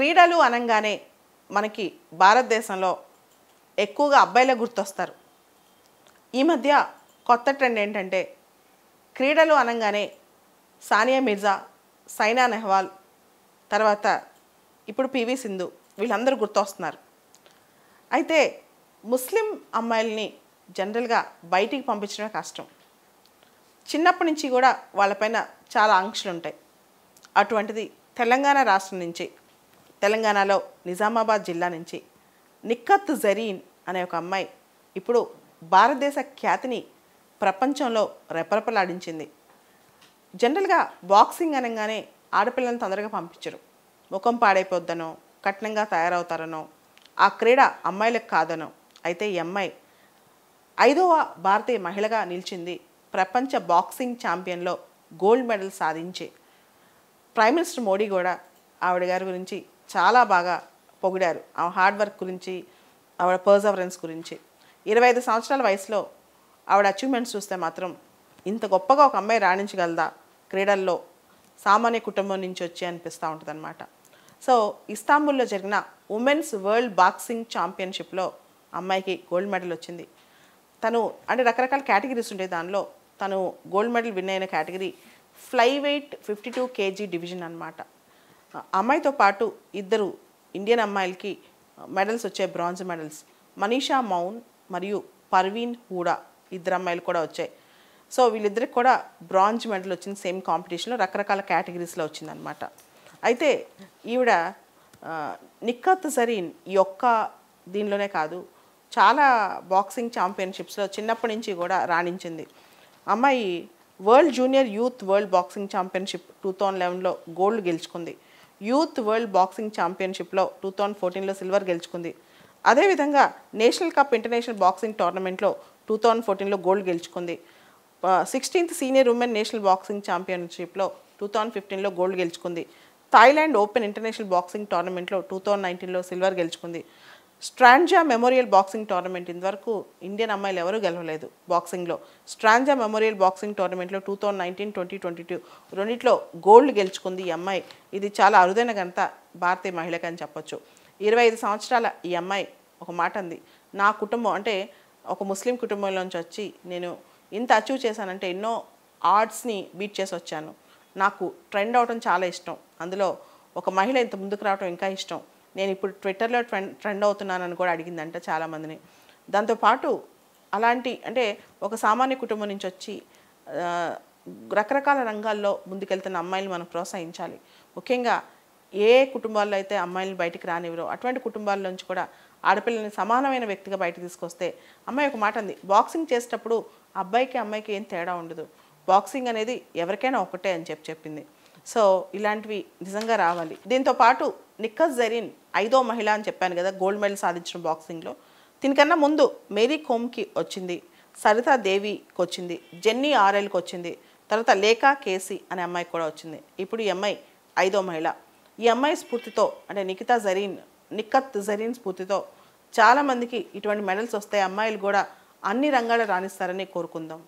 క్రీడలు అనంగానే మనకి భారతదేశంలో ఎక్కువగా అబ్బాయిలే గుర్తొస్తారు. ఈ మధ్య కొత్త ట్రెండ్ ఏంటంటే క్రీడలు అనంగానే సానియా మిర్జా, సైనా నెహ్వాల్, తర్వాత ఇప్పుడు పివి సింధు వీళ్ళందరూ గుర్తొస్తున్నారు. అయితే ముస్లిం అమ్మాయిల్ని జనరల్గా బయటికి పంపించడమే కష్టం. చిన్నప్పటి నుంచి కూడా వాళ్ళపైన చాలా ఆంక్షలు ఉంటాయి. అటువంటిది తెలంగాణ రాష్ట్రం నుంచి, తెలంగాణలో నిజామాబాద్ జిల్లా నుంచి నిక్కత్ జరీన్ అనే ఒక అమ్మాయి ఇప్పుడు భారతదేశ ఖ్యాతిని ప్రపంచంలో రెపరెపలాడించింది. జనరల్గా బాక్సింగ్ అనగానే ఆడపిల్లలను తొందరగా పంపించరు. ముఖం పాడైపోద్దనో, కఠినంగా తయారవుతారనో, ఆ క్రీడ అమ్మాయిలకు కాదనో. అయితే ఈ అమ్మాయి 5వ భారతీయ మహిళగా నిలిచింది. ప్రపంచ బాక్సింగ్ ఛాంపియన్లో గోల్డ్ మెడల్ సాధించి ప్రైమ్ మినిస్టర్ మోడీ కూడా ఆవిడ గారి గురించి చాలా బాగా పొగిడారు. ఆవిడ హార్డ్ వర్క్ గురించి, ఆవిడ పర్సవరెన్స్ గురించి. 25 సంవత్సరాల వయసులో ఆవిడ అచీవ్మెంట్స్ చూస్తే మాత్రం ఇంత గొప్పగా ఒక అమ్మాయి రాణించగలదా క్రీడల్లో, సామాన్య కుటుంబం నుంచి వచ్చి అనిపిస్తూ ఉంటుంది అనమాట. సో ఇస్తాంబుల్లో జరిగిన ఉమెన్స్ వరల్డ్ బాక్సింగ్ ఛాంపియన్షిప్లో అమ్మాయికి గోల్డ్ మెడల్ వచ్చింది. తను అంటే రకరకాల కేటగిరీస్ ఉంటాయి, దానిలో తను గోల్డ్ మెడల్ విన్ అయిన category flyweight 52 kg division అనమాట. అమ్మాయితో పాటు ఇద్దరు ఇండియన్ అమ్మాయిలకి మెడల్స్ వచ్చాయి, బ్రాంజ్ మెడల్స్. మనీషా మౌన్ మరియు పర్వీన్ హూడా ఇద్దరు అమ్మాయిలు కూడా వచ్చాయి. సో వీళ్ళిద్దరికి కూడా బ్రాంజ్ మెడల్ వచ్చింది. సేమ్ కాంపిటీషన్లో రకరకాల కేటగిరీస్లో వచ్చిందనమాట. అయితే ఈవిడ నిక్కత్ జరీన్ ఈ ఒక్క దీనిలోనే కాదు, చాలా బాక్సింగ్ ఛాంపియన్షిప్స్లో చిన్నప్పటి నుంచి కూడా రాణించింది. అమ్మాయి world junior youth world boxing championship 2011లో గోల్డ్ గెలుచుకుంది. యూత్ వరల్డ్ బాక్సింగ్ ఛాంపియన్షిప్లో 2014లో సిల్వర్ గెలుచుకుంది. అదేవిధంగా నేషనల్ కప్ ఇంటర్నేషనల్ బాక్సింగ్ టోర్నమెంట్లో 2014లో గోల్డ్ గెలుచుకుంది. 16th senior women national boxing ఛాంపియన్షిప్లో 2015లో గోల్డ్ గెలుచుకుంది. థాయిలాండ్ ఓపెన్ ఇంటర్నేషనల్ బాక్సింగ్ టోర్నమెంట్లో 2019లో సిల్వర్ గెలుచుకుంది. స్ట్రాంజా మెమోరియల్ బాక్సింగ్ టోర్నమెంట్ ఇంతవరకు ఇండియన్ అమ్మాయిలు ఎవరూ గెలవలేదు బాక్సింగ్లో. స్ట్రాంజా మెమోరియల్ బాక్సింగ్ టోర్నమెంట్లో 2019, 2022 రెండిట్లో గోల్డ్ గెలుచుకుంది ఈ అమ్మాయి. ఇది చాలా అరుదైన ఘనత భారతీయ మహిళకి అని చెప్పొచ్చు. 25 సంవత్సరాల ఈ అమ్మాయి ఒక మాట అంది, నా కుటుంబం అంటే ఒక ముస్లిం కుటుంబంలోంచి వచ్చి నేను ఇంత అచీవ్ చేశానంటే ఎన్నో ఆర్ట్స్ని బీట్ చేసి వచ్చాను. నాకు ట్రెండ్ అవడం చాలా ఇష్టం, అందులో ఒక మహిళ ఇంత ముందుకు రావడం ఇంకా ఇష్టం. నేను ఇప్పుడు ట్విట్టర్లో ట్రెండ్ అవుతున్నానని కూడా అడిగిందంట చాలామందిని. దాంతోపాటు అలాంటి అంటే ఒక సామాన్య కుటుంబం నుంచి వచ్చి రకరకాల రంగాల్లో ముందుకెళ్తున్న అమ్మాయిలు మనం ప్రోత్సహించాలి. ముఖ్యంగా ఏ కుటుంబాల్లో అయితే అమ్మాయిలను బయటికి రానివ్వరో అటువంటి కుటుంబాల నుంచి కూడా ఆడపిల్లని సమానమైన వ్యక్తిగా బయటకు తీసుకొస్తే. అమ్మాయి ఒక మాట అంది, బాక్సింగ్ చేసేటప్పుడు అబ్బాయికి అమ్మాయికి ఏం తేడా ఉండదు, బాక్సింగ్ అనేది ఎవరికైనా ఒకటే అని చెప్పింది. సో ఇలాంటివి నిజంగా రావాలి. దీంతోపాటు నిక్కత్ జరీన్ 5వ మహిళ అని చెప్పాను కదా గోల్డ్ మెడల్ సాధించిన బాక్సింగ్లో. దీనికన్నా ముందు మేరీ కోమ్కి వచ్చింది, సరితా దేవికి వచ్చింది, జెన్నీ ఆర్ఎల్కి వచ్చింది, తర్వాత లేఖా కేసీ అనే అమ్మాయికి కూడా వచ్చింది. ఇప్పుడు ఈ అమ్మాయి 5వ మహిళ. ఈ అమ్మాయి స్ఫూర్తితో అంటే నిక్కత్ జరీన్ స్ఫూర్తితో చాలామందికి ఇటువంటి మెడల్స్ వస్తాయి, అమ్మాయిలు కూడా అన్ని రంగాల్లో రాణిస్తారని కోరుకుందాం.